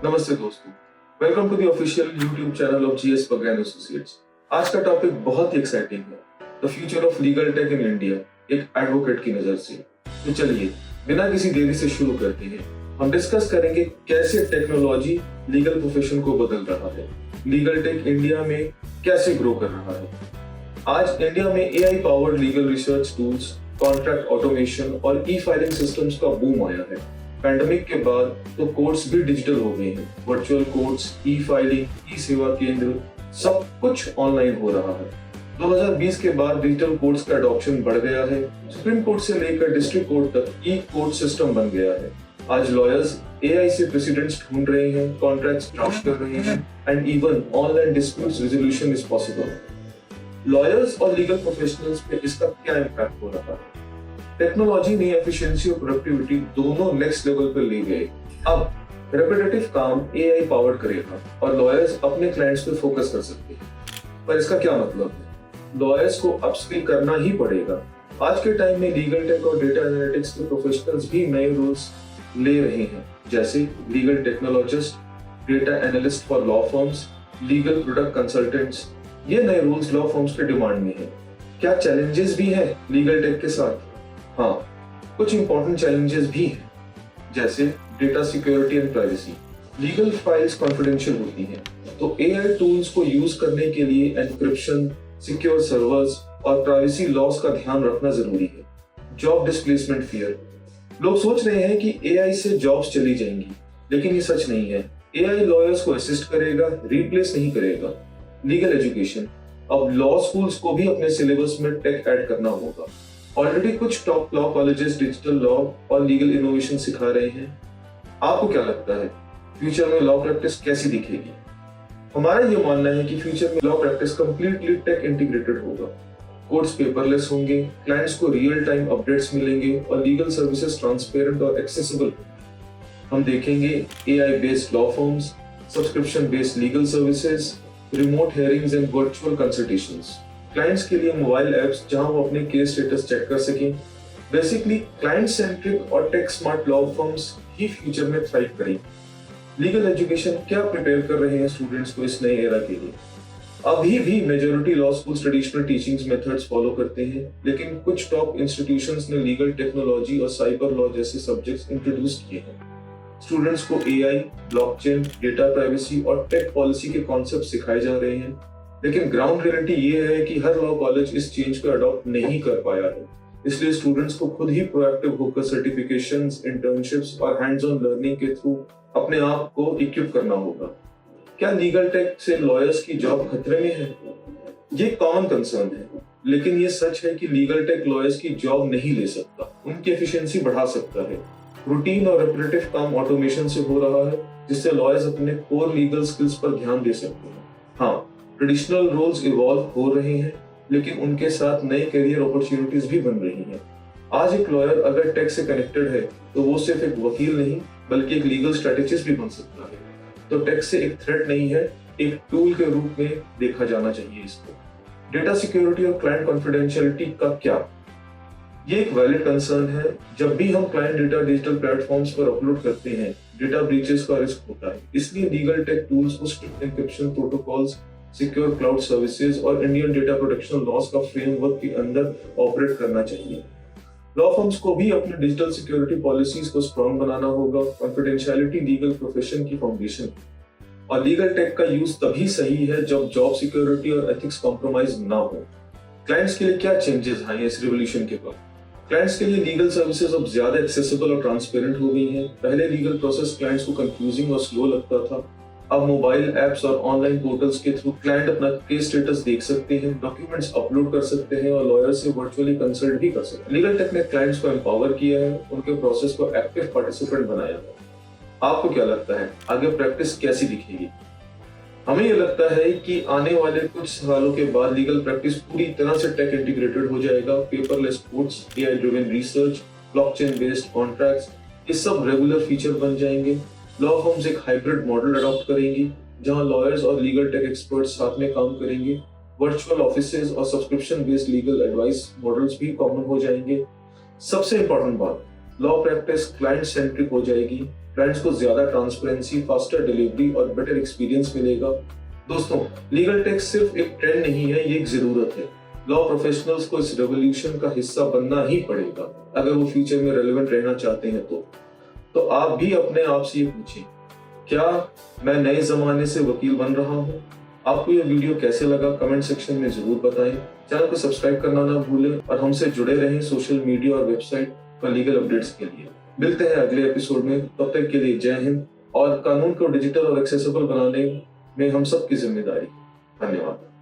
नमस्ते दोस्तों, welcome to the official YouTube channel of GS Pagain associates. आज का टॉपिक बहुत ही एक्साइटिंग है, the future of legal tech in India, एक एडवोकेट की नजर से। तो चलिए बिना किसी देरी से शुरू करते हैं। हम डिस्कस करेंगे कैसे टेक्नोलॉजी लीगल प्रोफेशन को बदल रहा है, लीगल टेक इंडिया में कैसे ग्रो कर रहा है। आज इंडिया में AI powered legal research tools, contract automation और ई फाइलिंग सिस्टम्स का बूम आया है। पैंडेमिक के बाद तो कोर्ट्स भी डिजिटल हो गए हैं। वर्चुअल कोर्ट्स, ई फाइलिंग, ई सेवा केंद्र, सब कुछ ऑनलाइन हो रहा है। 2020 के बाद डिजिटल कोर्ट्स का एडॉप्शन बढ़ गया है। सुप्रीम कोर्ट से लेकर डिस्ट्रिक्ट कोर्ट तक ई कोर्ट सिस्टम बन गया है। आज लॉयर्स एआई से प्रेसिडेंट्स ढूंढ रहे हैं, कॉन्ट्रैक्ट्स ड्राफ्ट कर रहे हैं and even online disputes resolution is possible. Lawyers और लीगल प्रोफेशनल्स पे इसका क्या इम्पैक्ट हो रहा है? टेक्नोलॉजी ने एफिशिएंसी और प्रोडक्टिविटी दोनों नेक्स्ट लेवल पर ले गए। अब रेपिटेटिव काम एआई पावर्ड करेगा और लॉयर्स अपने क्लाइंट्स पे फोकस कर सकते हैं। पर इसका क्या मतलब है? लॉयर्स को अपस्किल करना ही पड़ेगा। आज के टाइम में लीगल टेक और डेटा एनालिटिक्स के प्रोफेशनल्स भी नए रोल्स ले रहे हैं, जैसे legal technologist, data analyst for law firms, legal product consultants. ये नए रोल्स लॉ फर्म्स के डिमांड में है। क्या चैलेंजेस भी हैं लीगल टेक के साथ? हाँ, कुछ इंपॉर्टेंट चैलेंजेस भी हैं, जैसे data security and privacy. Legal files confidential होती हैं, तो एआई टूल्स को यूज करने के लिए एन्क्रिप्शन, सिक्योर सर्वर्स और प्राइवेसी लॉस का ध्यान रखना जरूरी है। Job displacement fear. लोग सोच रहे हैं कि एआई से जॉब्स चली जाएंगी, लेकिन ये सच नहीं है। एआई लॉयर्स को असिस्ट करेगा, रिप्लेस नहीं करेगा। Legal education. अब लॉ स्कूल्स को भी अपने सिलेबस में टेक ऐड करना होगा। ऑलरेडी कुछ top law colleges digital law और लीगल इनोवेशन सिखा रहे हैं। आपको क्या लगता है, फ्यूचर में लॉ प्रैक्टिस कैसी दिखेगी? हमारा ये मानना है कि फ्यूचर में law practice completely tech integrated होगा। कोर्ट्स पेपरलेस होंगे, क्लाइंट्स को रियल टाइम अपडेट्स मिलेंगे और लीगल सर्विसेज ट्रांसपेरेंट और एक्सेसिबल। हम देखेंगे AI based law firms, subscription based legal services, remote hearings and virtual consultations. Clients के लिए मोबाइल ऐप्स जहां वो अपने केस स्टेटस चेक कर सकें। बेसिकली क्लाइंट सेंट्रिक और टेक स्मार्ट लॉ फर्म्स ही फ्यूचर में थ्राइव करेंगे। लीगल एजुकेशन क्या प्रिपेयर कर रहे हैं स्टूडेंट्स को इस नए एरा के लिए? अभी भी majority law schools traditional teaching methods follow करते हैं, लेकिन कुछ टॉप इंस्टीट्यूशंस ने लीगल टेक्नोलॉजी और साइबर लॉ जैसे सब्जेक्ट्स इंट्रोड्यूस किए हैं। स्टूडेंट्स को एआई, ब्लॉकचेन, डेटा प्राइवेसी और टेक पॉलिसी के कॉन्सेप्ट सिखाए जा रहे हैं, लेकिन ग्राउंड रियलिटी ये है कि हर लॉ कॉलेज इस चेंज को अडॉप्ट नहीं कर पाया है। इसलिए स्टूडेंट्स को खुद ही प्रोएक्टिव होकर सर्टिफिकेशंस, इंटर्नशिप्स और हैंड्स ऑन लर्निंग के थ्रू अपने आप को इक्विप करना होगा। क्या लीगल टेक से लॉयर्स की जॉब खतरे में है? ये कॉमन कंसर्न है, लेकिन ये सच है कि लीगल टेक लॉयर्स की जॉब नहीं ले सकता, उनकी एफिशिएंसी बढ़ा सकता है। रूटीन और रेपिटेटिव काम ऑटोमेशन से हो रहा है, जिससे लॉयर्स अपने कोर लीगल स्किल्स पर ध्यान दे सकते हैं। हाँ, ट्रेडिशनल रोल्स इवॉल्व हो रहे हैं, लेकिन उनके साथ नए करियर अपॉर्चुनिटीज भी बन रही हैं। आज एक लॉयर अगर टेक से कनेक्टेड है, तो वो सिर्फ एक वकील नहीं, बल्कि एक लीगल स्ट्रेटेजिस्ट भी बन सकता है। तो टेक से एक थ्रेट नहीं है, एक टूल के रूप में देखा जाना चाहिए इसको। डेटा सिक्योरिटी और क्लाइंट कॉन्फिडेंशियलिटी का क्या? ये एक वैलिड कंसर्न है। जब भी हम क्लाइंट डेटा डिजिटल प्लेटफॉर्म्स पर अपलोड करते हैं, डेटा ब्रीचेस का रिस्क होता है। इसलिए लीगल टेक टूल्स को strict encryption protocols, secure cloud services और इंडियन डेटा प्रोटेक्शन लॉस का फ्रेमवर्क के अंदर ऑपरेट करना चाहिए। लॉ फर्म्स को भी अपने डिजिटल सिक्योरिटी पॉलिसीज को स्ट्रॉन्ग बनाना होगा। कॉन्फिडेंशियलिटी लीगल प्रोफेशन की फाउंडेशन, और लीगल टेक का यूज तभी सही है जब जॉब सिक्योरिटी और एथिक्स कॉम्प्रोमाइज ना हो। क्लाइंट्स के लिए क्या चेंजेस आए हैं इस रिवोल्यूशन के बाद? क्लाइंट्स के लिए लीगल सर्विसेज अब ज्यादा एक्सेसिबल और ट्रांसपेरेंट हो गई हैं। पहले लीगल प्रोसेस क्लाइंट्स को कंफ्यूजिंग और स्लो लगता था। अब मोबाइल ऐप्स और ऑनलाइन पोर्टल्स के थ्रू क्लाइंट अपना केस स्टेटस देख सकते हैं, डॉक्यूमेंट्स अपलोड कर सकते हैं और लॉयर से वर्चुअली कंसल्ट भी कर सकते हैं। लीगल टेक ने क्लाइंट्स को एम्पावर किया है, उनके प्रोसेस को एक्टिव पार्टिसिपेंट बनाया है। आपको क्या लगता है, आगे प्रैक्टिस कैसी दिखेगी? हमें ये लगता है कि आने वाले कुछ सालों के बाद लीगल प्रैक्टिस पूरी तरह से टेक इंटीग्रेटेड हो जाएगा। Paperless courts, AI driven research, blockchain based contracts, ये सब रेगुलर फीचर बन जाएंगे। लॉ फर्म्स एक हाइब्रिड मॉडल अडॉप्ट करेंगी, जहां लॉयर्स और लीगल टेक एक्सपर्ट्स साथ में काम करेंगे। वर्चुअल ऑफिसेज और subscription based legal advice models भी कॉमन हो जाएंगे। सबसे इंपॉर्टेंट बात, लॉ प्रैक्टिस क्लाइंट सेंट्रिक हो जाएगी। क्लाइंट्स को ज्यादा ट्रांसपेरेंसी, फास्टर डिलीवरी और बेटर एक्सपीरियंस मिलेगा। दोस्तों, लीगल टेक सिर्फ एक ट्रेंड नहीं है, ये एक जरूरत है। लॉ प्रोफेशनल्स को इस रेवोल्यूशन का हिस्सा बनना ही पड़ेगा अगर वो फ्यूचर में रेलेवेंट रहना चाहते हैं तो आप भी अपने आप से ये पूछें, क्या मैं नए जमाने से वकील बन रहा हूँ? आपको ये वीडियो कैसे लगा कमेंट सेक्शन में जरूर बताएं। चैनल को सब्सक्राइब करना ना भूलें और हमसे जुड़े रहें सोशल मीडिया और वेबसाइट पर लीगल अपडेट्स के लिए। मिलते हैं अगले एपिसोड में, तब तक के लिए जय हिंद। और कानून को डिजिटल और एक्सेसिबल बनाने में हम सबकी जिम्मेदारी। धन्यवाद।